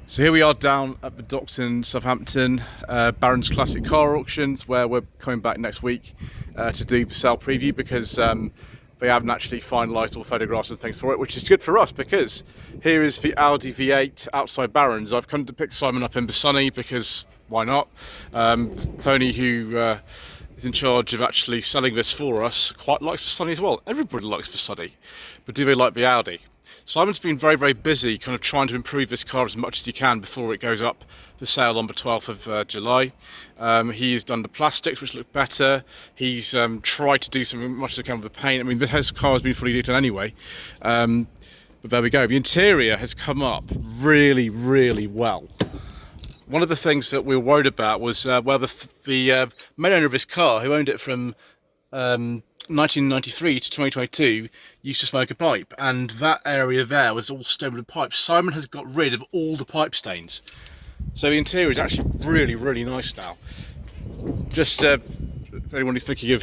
So here we are down at the docks in Southampton, Barron's Classic Car Auctions, where we're coming back next week to do the sale preview because they haven't actually finalised all photographs and things for it, which is good for us because here is the Audi V8 outside Barron's. I've come to pick Simon up in the sunny because why not? Tony, who is in charge of actually selling this for us, quite likes the sunny as well. Everybody likes the sunny, but do they like the Audi? Simon's been very, very busy kind of trying to improve this car as much as he can before it goes up for sale on the 12th of July. He's done the plastics, which look better. He's tried to do something as much as he can with the paint. I mean, this car has been fully detailed anyway. But there we go. The interior has come up really, really well. One of the things that we were worried about was whether the main owner of this car, who owned it from 1993 to 2022, used to smoke a pipe, and that area there was all stained with pipes. Simon has got rid of all the pipe stains, so the interior is actually really, really nice now. Just if anyone is thinking of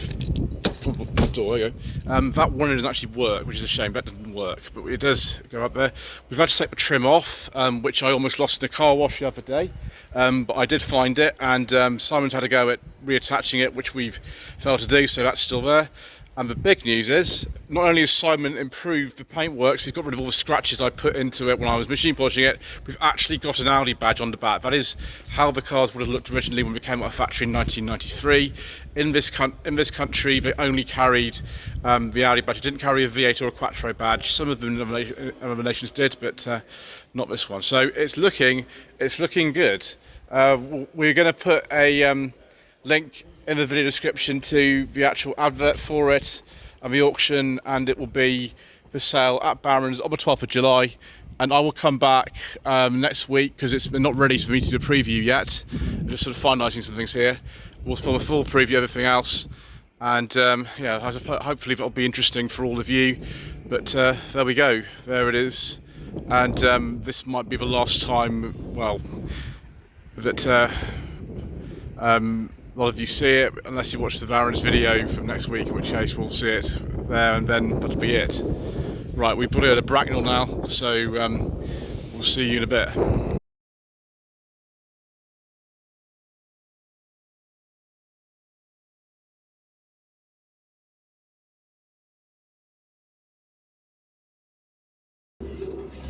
door, there you go. That one doesn't actually work, which is a shame. That doesn't work, but it does go up there. We've had to take the trim off, which I almost lost in a car wash the other day, but I did find it, and Simon's had a go at reattaching it, which we've failed to do, so that's still there. And the big news is, not only has Simon improved the paintworks, he's got rid of all the scratches I put into it when I was machine polishing it, we've actually got an Audi badge on the back. That is how the cars would have looked originally when we came out of factory in 1993. In this country, they only carried the Audi badge. It didn't carry a V8 or a Quattro badge. Some of the other nations did, but not this one. So it's looking good. We're going to put a link in the video description to the actual advert for it and the auction, and it will be the sale at Barron's on the 12th of July. And I will come back next week because it's not ready for me to do a preview yet. I'm just sort of finalising some things here. We'll film a full preview of everything else, and yeah, hopefully that'll be interesting for all of you. But there we go, there it is, and this might be the last time, well, that a lot of you see it, unless you watch the Barron's video from next week, in which case we'll see it there, and then that'll be it. Right, we've put it at Bracknell now, so we'll see you in a bit.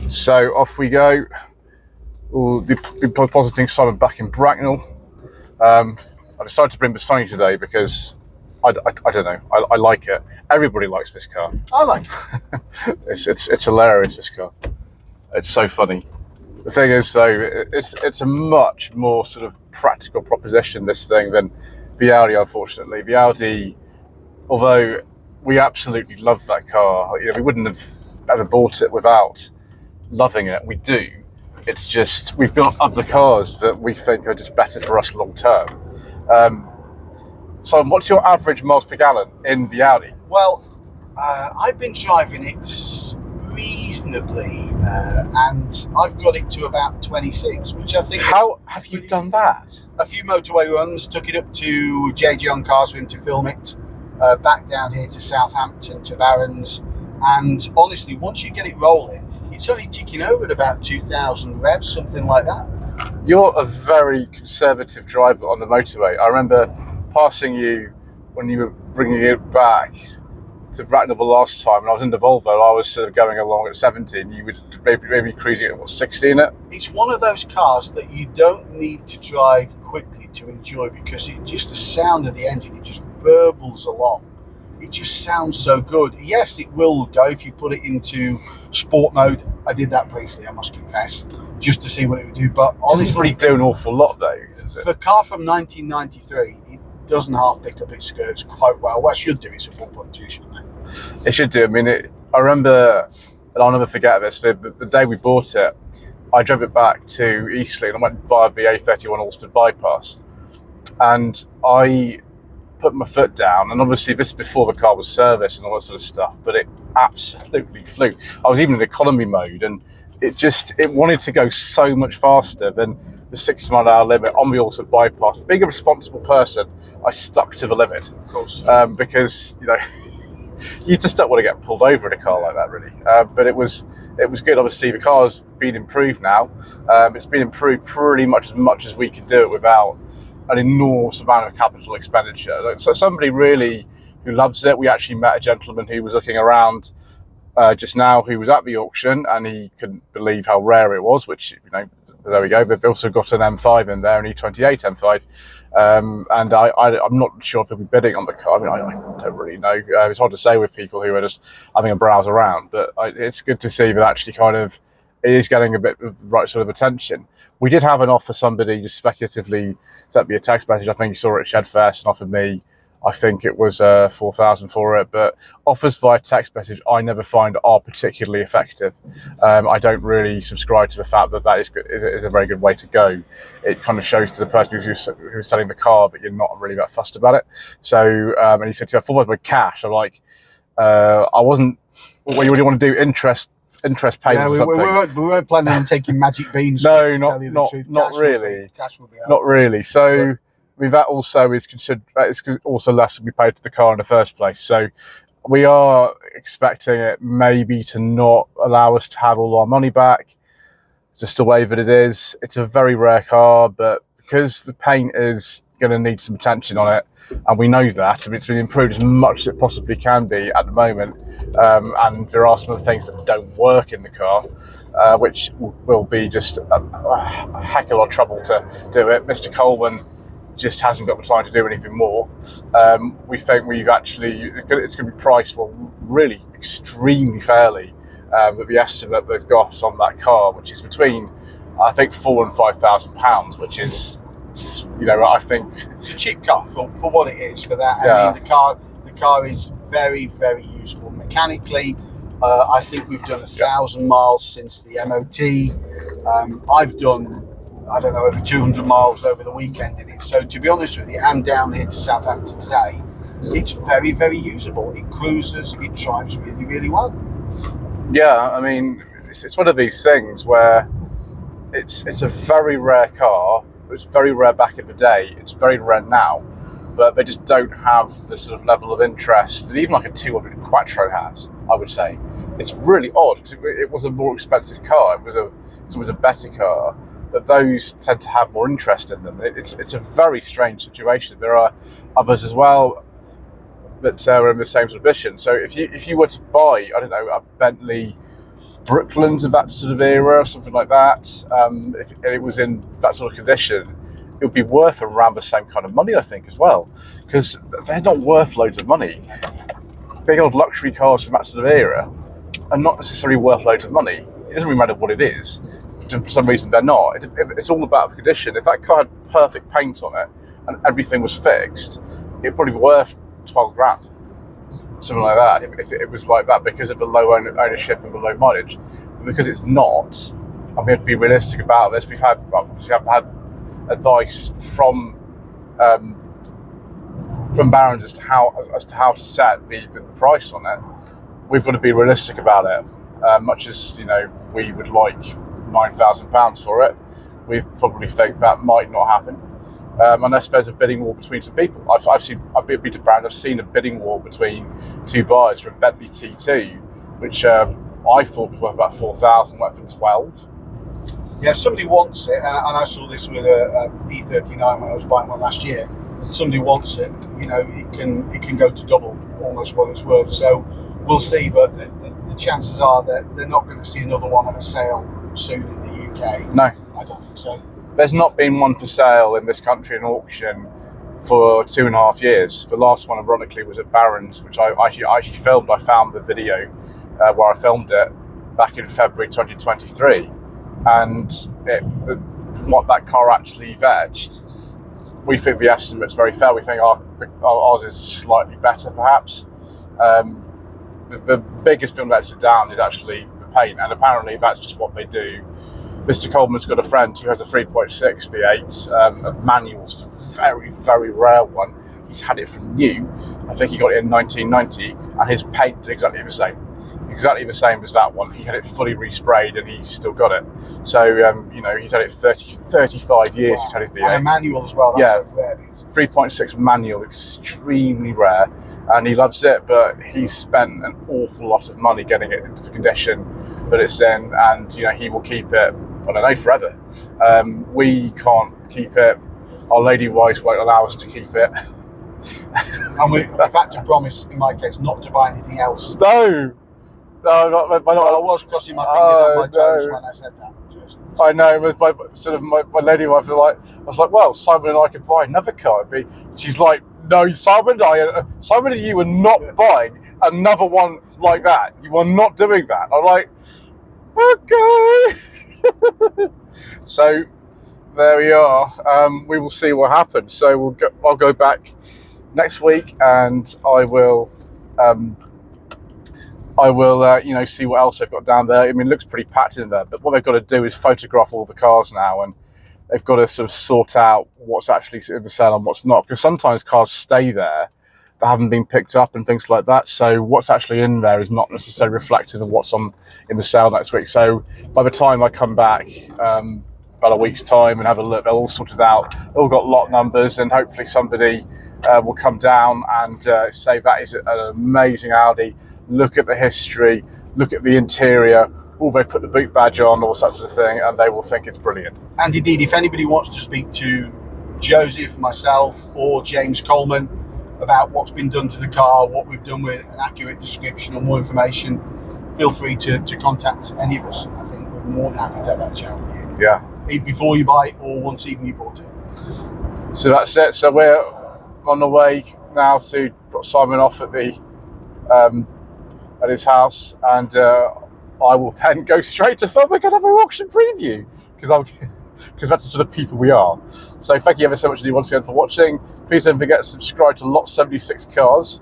So off we go. We'll be depositing Simon back in Bracknell. I decided to bring the sunny today because I don't know. I like it. Everybody likes this car. I like it. It's hilarious, this car. It's so funny. The thing is, though, it's a much more sort of practical proposition, this thing, than the Audi. Unfortunately, the Audi, although we absolutely love that car, you know, we wouldn't have ever bought it without loving it. We do. It's just we've got other cars that we think are just better for us long term. So, what's your average miles per gallon in the Audi? Well, I've been driving it reasonably, and I've got it to about 26, which I think. How have you done that? A few motorway runs, took it up to JG on Cars for him to film it, back down here to Southampton to Barron's, and honestly, once you get it rolling, it's only ticking over at about 2,000 revs, something like that. You're a very conservative driver on the motorway. I remember passing you when you were bringing it back to Bracknell the last time, and I was in the Volvo. I was sort of going along at 70, and you would maybe cruising at 60 in it. It's one of those cars that you don't need to drive quickly to enjoy, because it just, the sound of the engine, it just burbles along. It just sounds so good. Yes, it will go if you put it into sport mode. I did that briefly, I must confess, just to see what it would do. But honestly, it doesn't really do an awful lot, though, does it? For a car from 1993, it doesn't half pick up its skirts quite well. What it should do is a 4.2, shouldn't it? It should do. I mean, I remember, and I'll never forget this, the day we bought it, I drove it back to Eastleigh, and I went via the A31 Alsford bypass, and I put my foot down, and obviously this is before the car was serviced and all that sort of stuff, but it absolutely flew. I was even in economy mode, and it wanted to go so much faster than the 60-mile-an-hour limit on the Alsford bypass. Being a responsible person, I stuck to the limit. Of course. Because, you know, you just don't want to get pulled over in a car like that, really. But it was good. Obviously, the car's been improved now. It's been improved pretty much as we could do it without an enormous amount of capital expenditure. So somebody really who loves it. We actually met a gentleman who was looking around just now, who was at the auction, and he couldn't believe how rare it was, which, there we go. They've also got an M5 in there, an E28 M5. And I'm not sure if he'll be bidding on the car. I don't really know. It's hard to say with people who are just having a browse around, but it's good to see that actually kind of it is getting a bit of the right sort of attention. We did have an offer, somebody just speculatively sent me a text message. I think he saw it at Shedfest and offered me, I think it was 4,000 for it, but offers via text message I never find are particularly effective. I don't really subscribe to the fact that is a very good way to go. It kind of shows to the person who's selling the car that you're not really that fussed about it. So, and he said to me, I thought with cash. I'm like, I wasn't. What you really want to do? Interest payments or something. We weren't planning on taking magic beans. No, not really. Cash will be out. Not really. So. That also is considered. It's also less than we paid for the car in the first place. So we are expecting it maybe to not allow us to have all our money back. Just the way that it is. It's a very rare car, but because the paint is going to need some attention on it, and we know that, it's been improved as much as it possibly can be at the moment. And there are some of the things that don't work in the car, which will be just a heck of a lot of trouble to do it. Mr. Coleman just hasn't got the time to do anything more. We think it's going to be priced really extremely fairly, with the estimate they've got on that car, which is between I think £4,000 and £5,000, which is, I think it's a cheap car for what it is. For that, yeah. I mean, the car is very, very usable mechanically. I think we've done 1,000 miles since the MOT. I've done, I don't know, over 200 miles over the weekend in it. So to be honest with you, I'm down here to Southampton today. It's very, very usable. It cruises, it drives really, really well. Yeah, I mean, it's one of these things where it's a very rare car. It was very rare back in the day. It's very rare now, but they just don't have the sort of level of interest that even like a 200 Quattro has, I would say. It's really odd because it was a more expensive car. It was a better car. But those tend to have more interest in them. It's a very strange situation. There are others as well that are in the same sort of position. So if you were to buy, I don't know, a Bentley Brooklands of that sort of era or something like that, if it was in that sort of condition, it would be worth around the same kind of money, I think, as well, because they're not worth loads of money. Big old luxury cars from that sort of era are not necessarily worth loads of money. It doesn't really matter what it is. For some reason they're not. It's all about the condition. If that car had perfect paint on it and everything was fixed, it'd probably be worth 12 grand, something like that, if it was like that, because of the low ownership and the low mileage. But because it's not, and we have to be realistic about this, we have had advice from Barron's as to how to set the price on it. We've got to be realistic about it. Much as we would like £9,000 for it, we probably think that might not happen, unless there's a bidding war between some people. I've been to Brand. I've seen a bidding war between two buyers for a Bentley T2, which I thought was worth about 4,000, went for 12. Yeah, somebody wants it, and I saw this with a E39 when I was buying one last year. Somebody wants it. It can go to double almost what it's worth. So we'll see, but the chances are that they're not going to see another one at a sale soon in the UK. No, I don't think so. There's not been one for sale in this country in auction for 2.5 years. The last one, ironically, was at Barron's, which I actually filmed. I found the video where I filmed it back in February 2023, and from what that car actually fetched, we think the estimate's very fair. We think ours is slightly better, perhaps. The biggest thing that lets it down is actually the paint, and apparently that's just what they do. Mr. Coleman's got a friend who has a 3.6 V8, a manual, sort of very, very rare one. He's had it from new. I think he got it in 1990, and his paint is exactly the same. It's exactly the same as that one. He had it fully resprayed, and he's still got it. So, he's had it 35 years. Wow. He's had his V8. And a manual as well. That's 3.6 manual, extremely rare. and he loves it, but he's spent an awful lot of money getting it into the condition that it's in, and he will keep it, I don't know, forever. We can't keep it. Our lady wives won't allow us to keep it. And we've had to promise, in my case, not to buy anything else. No, not. I was crossing my fingers and my toes when I said that. I know, with my lady wife, I was like, well, Simon and I could buy another car. She's like, no, Simon and you are not buying another one like that. You are not doing that. I'm like, okay. So there we are. We will see what happens. So I'll go back next week, and I will see what else they've got down there. I mean, it looks pretty packed in there, but what they've got to do is photograph all the cars now, and they've got to sort of sort out what's actually in the sale and what's not, because sometimes cars stay there that haven't been picked up and things like that. So what's actually in there is not necessarily reflective of what's in the sale next week. So by the time I come back, about a week's time, and have a look, they're all sorted out, they've all got lot numbers, and hopefully somebody will come down and say that is an amazing Audi. Look at the history, look at the interior, they put the boot badge on, all that sort of thing, and they will think it's brilliant. And indeed, if anybody wants to speak to Joseph, myself, or James Coleman about what's been done to the car, what we've done with an accurate description or more information, feel free to contact any of us. I think we're more than happy to have that chat with you. Yeah. Before you buy it, or once even you bought it. So that's it. So we're on the way now to drop Simon off at his house, and I will then go straight to film another auction preview, because that's the sort of people we are. So thank you ever so much once again for watching. Please don't forget to subscribe to Lot 76 Cars,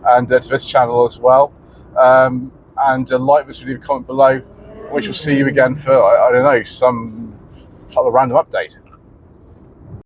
and to this channel as well, and like this video, comment below. We shall see you again for, I don't know, some random update.